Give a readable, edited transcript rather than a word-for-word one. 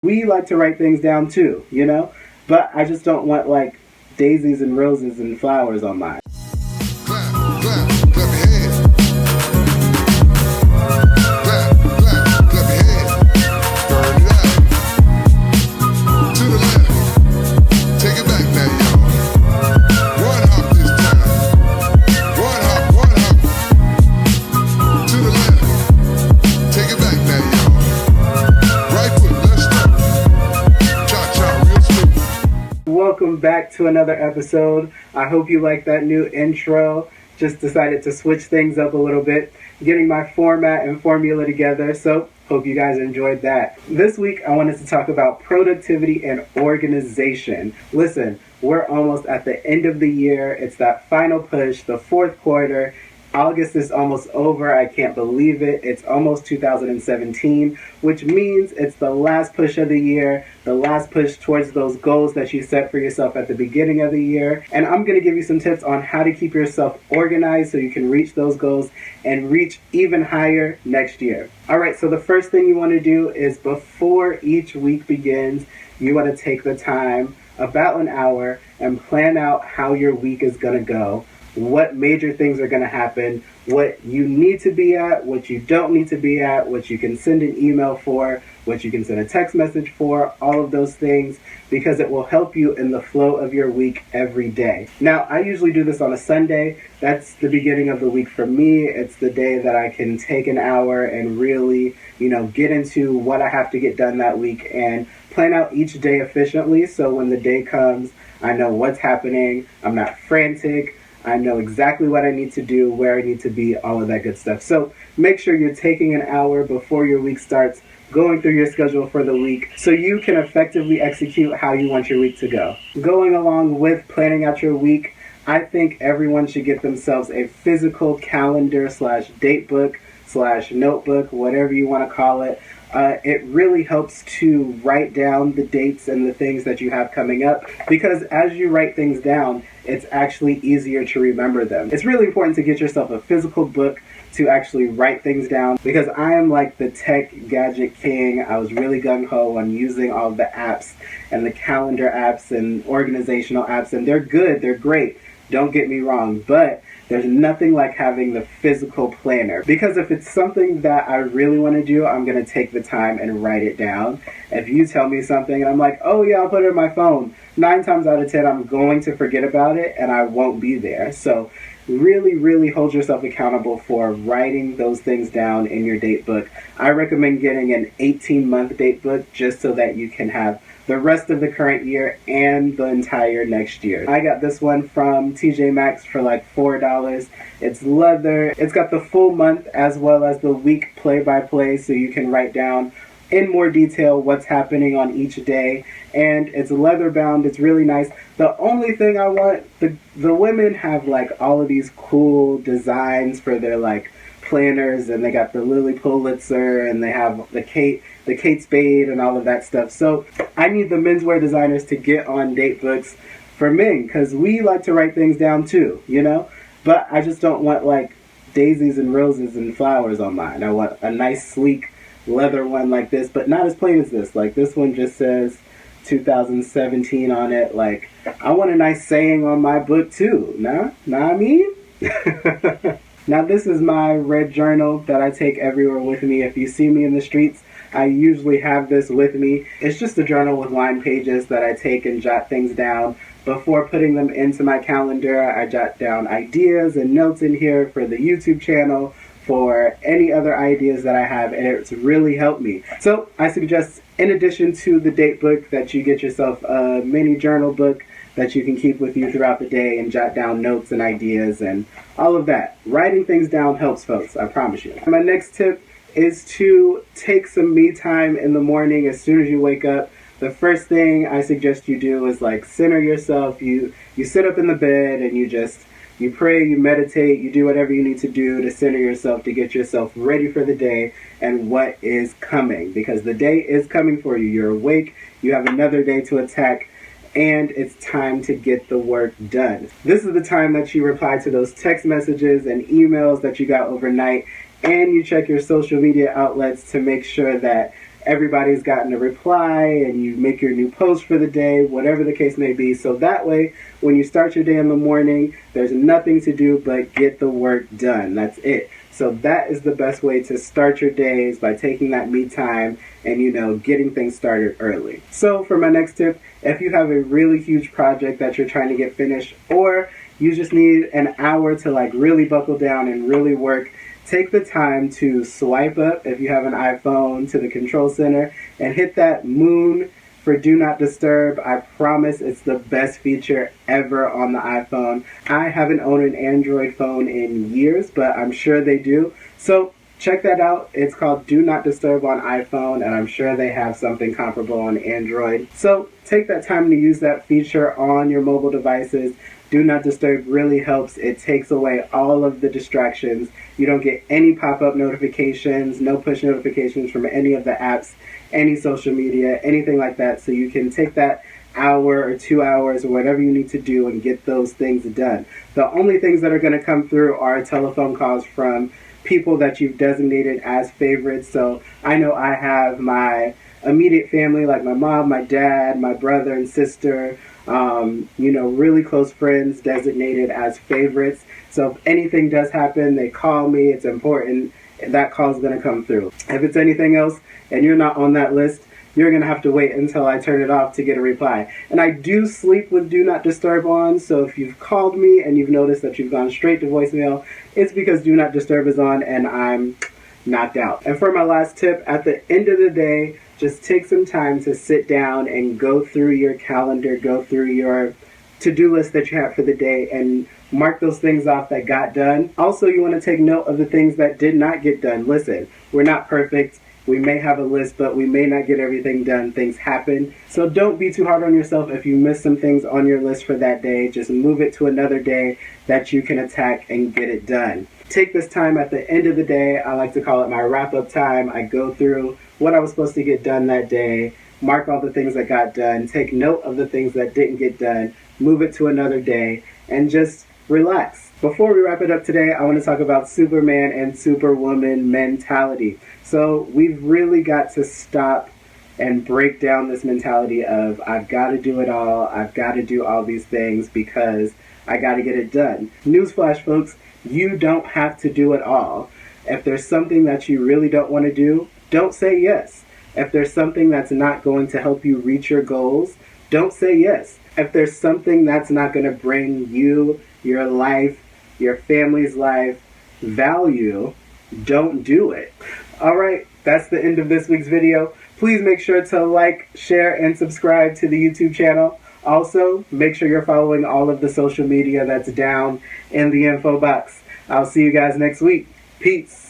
We like to write things down too, but I just don't want like daisies and roses and flowers on mine. Clap, clap, clap your hands. Clap, clap, clap your hands. Burn it out. To the left. Take it back now, y'all. One hop this time. One hop. To the left. Take it back now, y'all. Right foot, let's start. Cha-cha, real smooth. Welcome back to another episode. I hope you like that new intro. Just decided to switch things up a little bit, getting my format and formula together, so hope you guys enjoyed that. This week I wanted to talk about productivity and organization. Listen, we're almost at the end of the year. It's that final push, the fourth quarter. August is almost over. I can't believe it. It's almost 2017, which means it's the last push of the year, the last push towards those goals that you set for yourself at the beginning of the year. And I'm going to give you some tips on how to keep yourself organized so you can reach those goals and reach even higher next year. All right, so the first thing you want to do is before each week begins, you want to take the time, about an hour, and plan out how your week is going to go. What major things are going to happen, what you need to be at, what you don't need to be at, what you can send an email for, what you can send a text message for, all of those things, because it will help you in the flow of your week every day. Now, I usually do this on a Sunday. That's the beginning of the week for me. It's the day that I can take an hour and really, get into what I have to get done that week and plan out each day efficiently. So when the day comes, I know what's happening. I'm not frantic. I know exactly what I need to do, where I need to be, all of that good stuff. So make sure you're taking an hour before your week starts, going through your schedule for the week so you can effectively execute how you want your week to go. Going along with planning out your week, I think everyone should get themselves a physical calendar / date book / notebook, whatever you want to call it. It really helps to write down the dates and the things that you have coming up, because as you write things down, it's actually easier to remember them. It's really important to get yourself a physical book to actually write things down, because I am like the tech gadget king. I was really gung-ho on using all the apps and the calendar apps and organizational apps, and they're good, they're great, don't get me wrong, but there's nothing like having the physical planner, because if it's something that I really want to do, I'm going to take the time and write it down. If you tell me something and I'm like, oh yeah, I'll put it in my phone, 9 times out of 10 I'm going to forget about it and I won't be there. So really hold yourself accountable for writing those things down in your date book. I recommend getting an 18-month date book just so that you can have the rest of the current year and the entire next year. I got this one from TJ Maxx for like $4. It's leather. It's got the full month as well as the week play-by-play, so you can write down in more detail what's happening on each day. And it's leather bound. It's really nice. The only thing I want, the women have like all of these cool designs for their like planners, and they got the Lily Pulitzer, and they have the Kate Spade and all of that stuff. So I need the menswear designers to get on date books for men, because we like to write things down too, but I just don't want like daisies and roses and flowers on mine. I want a nice sleek leather one like this, but not as plain as this. Like this one just says 2017 on it. Like I want a nice saying on my book too. Nah I mean? Now this is my red journal that I take everywhere with me. If you see me in the streets, I usually have this with me. It's just a journal with line pages that I take and jot things down. Before putting them into my calendar, I jot down ideas and notes in here for the YouTube channel, for any other ideas that I have, and it's really helped me. So I suggest, in addition to the date book, that you get yourself a mini journal book that you can keep with you throughout the day and jot down notes and ideas and all of that. Writing things down helps, folks, I promise you. My next tip is to take some me time in the morning. As soon as you wake up, the first thing I suggest you do is like center yourself. You sit up in the bed and you pray, you meditate, you do whatever you need to do to center yourself, to get yourself ready for the day and what is coming, because the day is coming for you. You're awake, you have another day to attack, and it's time to get the work done. This is the time that you reply to those text messages and emails that you got overnight, and you check your social media outlets to make sure that everybody's gotten a reply and you make your new post for the day, whatever the case may be. So that way, when you start your day in the morning, there's nothing to do but get the work done. That's it. So that is the best way to start your days, by taking that me time and, getting things started early. So for my next tip, if you have a really huge project that you're trying to get finished, or you just need an hour to really buckle down and really work, take the time to swipe up, if you have an iPhone, to the control center and hit that moon for Do Not Disturb. I promise it's the best feature ever on the iPhone. I haven't owned an Android phone in years, but I'm sure they do. So check that out. It's called Do Not Disturb on iPhone, and I'm sure they have something comparable on Android. So take that time to use that feature on your mobile devices. Do Not Disturb really helps. It takes away all of the distractions. You don't get any pop-up notifications, no push notifications from any of the apps, any social media, anything like that. So you can take that hour or 2 hours or whatever you need to do and get those things done. The only things that are going to come through are telephone calls from people that you've designated as favorites. So I know I have my immediate family, like my mom, my dad, my brother and sister, really close friends designated as favorites. So if anything does happen, they call me, it's important, that call is going to come through. If it's anything else and you're not on that list, you're going to have to wait until I turn it off to get a reply. And I do sleep with Do Not Disturb on, so if you've called me and you've noticed that you've gone straight to voicemail, it's because Do Not Disturb is on and I'm knocked out. And for my last tip, at the end of the day, just take some time to sit down and go through your calendar, go through your to-do list that you have for the day and mark those things off that got done. Also, you want to take note of the things that did not get done. Listen, we're not perfect. We may have a list, but we may not get everything done. Things happen. So don't be too hard on yourself if you miss some things on your list for that day. Just move it to another day that you can attack and get it done. Take this time at the end of the day. I like to call it my wrap-up time. I go through what I was supposed to get done that day, mark all the things that got done, take note of the things that didn't get done, move it to another day, and just relax. Before we wrap it up today, I want to talk about Superman and Superwoman mentality. So we've really got to stop and break down this mentality of I've got to do it all, I've got to do all these things because I got to get it done. Newsflash, folks, you don't have to do it all. If there's something that you really don't want to do, don't say yes. If there's something that's not going to help you reach your goals, don't say yes. If there's something that's not going to bring you, your life, your family's life, value, don't do it. Alright, that's the end of this week's video. Please make sure to like, share, and subscribe to the YouTube channel. Also, make sure you're following all of the social media that's down in the info box. I'll see you guys next week. Peace.